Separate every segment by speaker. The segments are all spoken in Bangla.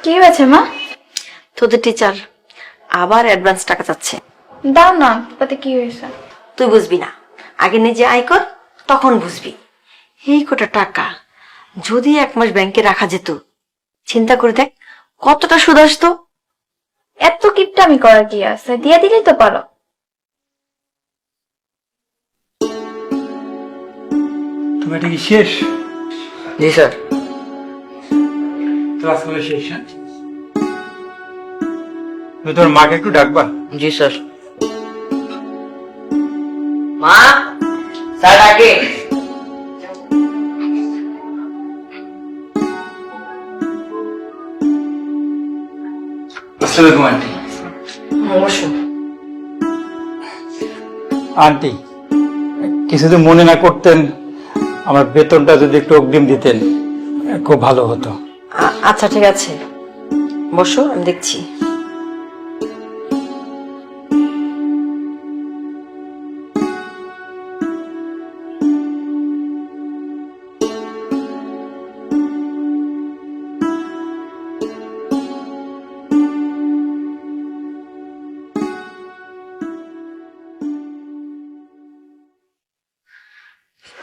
Speaker 1: কি হয়েছে মা?
Speaker 2: তোদের টিচার আবার অ্যাডভান্স টাকা চাচ্ছে।
Speaker 1: দাও না, তাতে কি হয়েছে?
Speaker 2: তুই বুঝবি না, আগে নিজে আয় কর, তখন বুঝবি। এই কটা টাকা যদি 1 মাস ব্যাংকে রাখা যেত, চিন্তা করে দেখ কতটা সুদ আসতো।
Speaker 1: এত কিপটামি করার কি আছে? দিয়ে দিলেই তো পারো।
Speaker 3: তুমি এটা কি শেষ?
Speaker 4: জি স্যার।
Speaker 3: ক্লাসগুলো শেষ? হ্যাঁ, তুমি তোমার মাকে একটু ডাকবা।
Speaker 4: জি স্যার। মা, স্যার ডাকে।
Speaker 3: আসসালামু আন্টি।
Speaker 2: অবশ্যই।
Speaker 3: আন্টি, কিছু যদি মনে না করতেন, আমার বেতনটা যদি একটু অগ্রিম দিতেন খুব ভালো হতো।
Speaker 2: আচ্ছা ঠিক আছে, বসো, আমি দেখছি।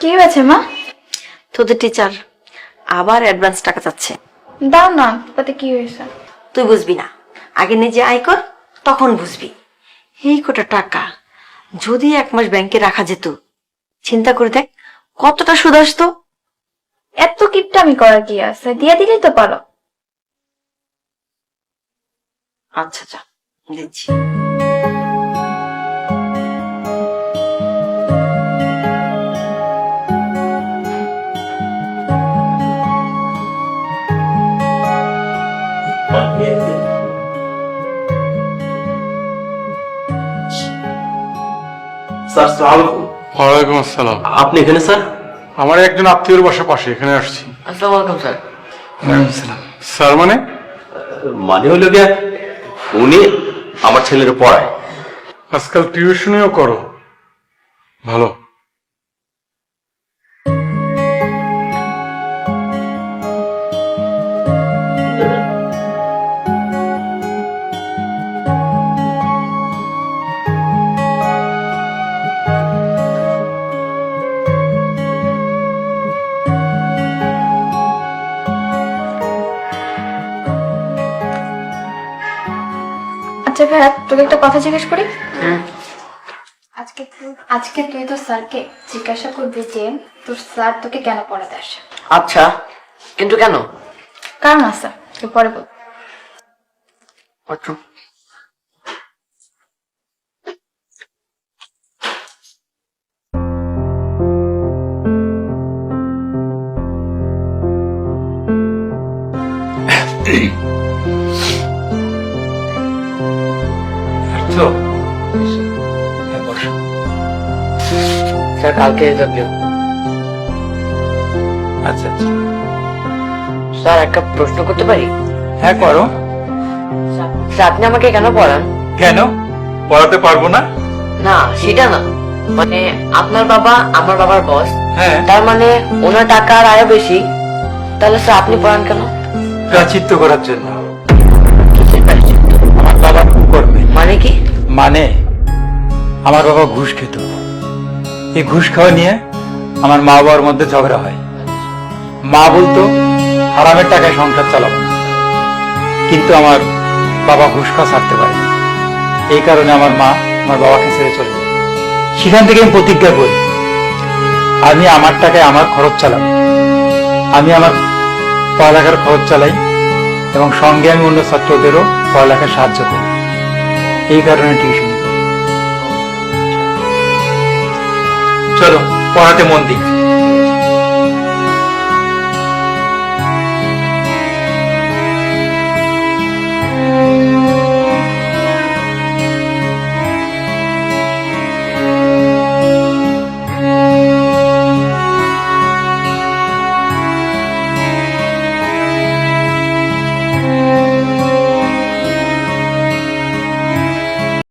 Speaker 1: কি হয়েছে মা?
Speaker 2: তোদের টিচার আবার অ্যাডভান্স টাকা চাচ্ছে।
Speaker 1: দাও না, তাতে কি হয়েছে?
Speaker 2: তুই বুঝবি না, আগে নিজে আয় কর, তখন বুঝবি। এই কটা টাকা যদি 1 মাস ব্যাংকে রাখা যেত, চিন্তা করে দেখ কতটা সুদ আসতো।
Speaker 1: এত কিপটামি করার কি আছে? দিয়ে দিলেই তো পারো।
Speaker 2: আচ্ছা যা, দিচ্ছি।
Speaker 5: স্যার আসসালামু আলাইকুম।
Speaker 6: ওয়ালাইকুম আসসালাম।
Speaker 5: আপনি এখানে স্যার?
Speaker 6: আমার একজন আত্মীয়র বাসা পাশে, এখানে আসছি।
Speaker 4: আসসালামু আলাইকুম স্যার।
Speaker 6: স্যার মানে?
Speaker 5: মানে হলো গিয়া উনি আমার ছেলের পড়ায়।
Speaker 6: আজকাল টিউশনিও করো? ভালো।
Speaker 1: আচ্ছা ভাইয়া, তোকে একটা কথা জিজ্ঞেস করি। আজকে তুই তো স্যারকে জিজ্ঞাসা করবি যে তোর স্যার তোকে কেন পড়াতে আসে।
Speaker 4: আচ্ছা, কিন্তু কেন?
Speaker 1: কারণ আছে, তুই পরে বল।
Speaker 4: আচ্ছা।
Speaker 3: তো হ্যাঁ, বসো।
Speaker 4: স্যার কালকে ইন্টারভিউ।
Speaker 3: আচ্ছা আচ্ছা,
Speaker 4: স্যার একটা প্রশ্ন করতে পারি?
Speaker 3: হ্যাঁ করো।
Speaker 4: স্যার আপনি আমাকে কেন পড়ান?
Speaker 3: কেন পড়াতে পারবো না?
Speaker 4: না সেটা না, মানে আপনার বাবা আমার বাবার বস,
Speaker 3: হ্যাঁ,
Speaker 4: তার মানে ওনার টাকার আয় বেশি, তাহলে স্যার আপনি পড়ান কেন?
Speaker 3: প্রাচিত্য করার জন্য। আমার বাবা খুব করবে।
Speaker 4: মানে কি?
Speaker 3: মানে আমার বাবা ঘুষ খেত। এই ঘুষ খাওয়া নিয়ে আমার মা বাবার মধ্যে ঝগড়া হয়। মা বলতো হারামের টাকায় সংসার চালাবো না, কিন্তু আমার বাবা ঘুষ খাওয়া ছাড়তে পারে। এই কারণে আমার মা আমার বাবাকে ছেড়ে চলে যায়। সেখান থেকে আমি প্রতিজ্ঞা করি আমি আমার টাকায় আমার খরচ চালাবো। আমি আমার পড়ালেখার খরচ চালাই এবং সঙ্গে আমি অন্য ছাত্রদেরও পড়ালেখায় সাহায্য করি। এই কারণে টিউশন করি। চলো পড়াতে মন দিই।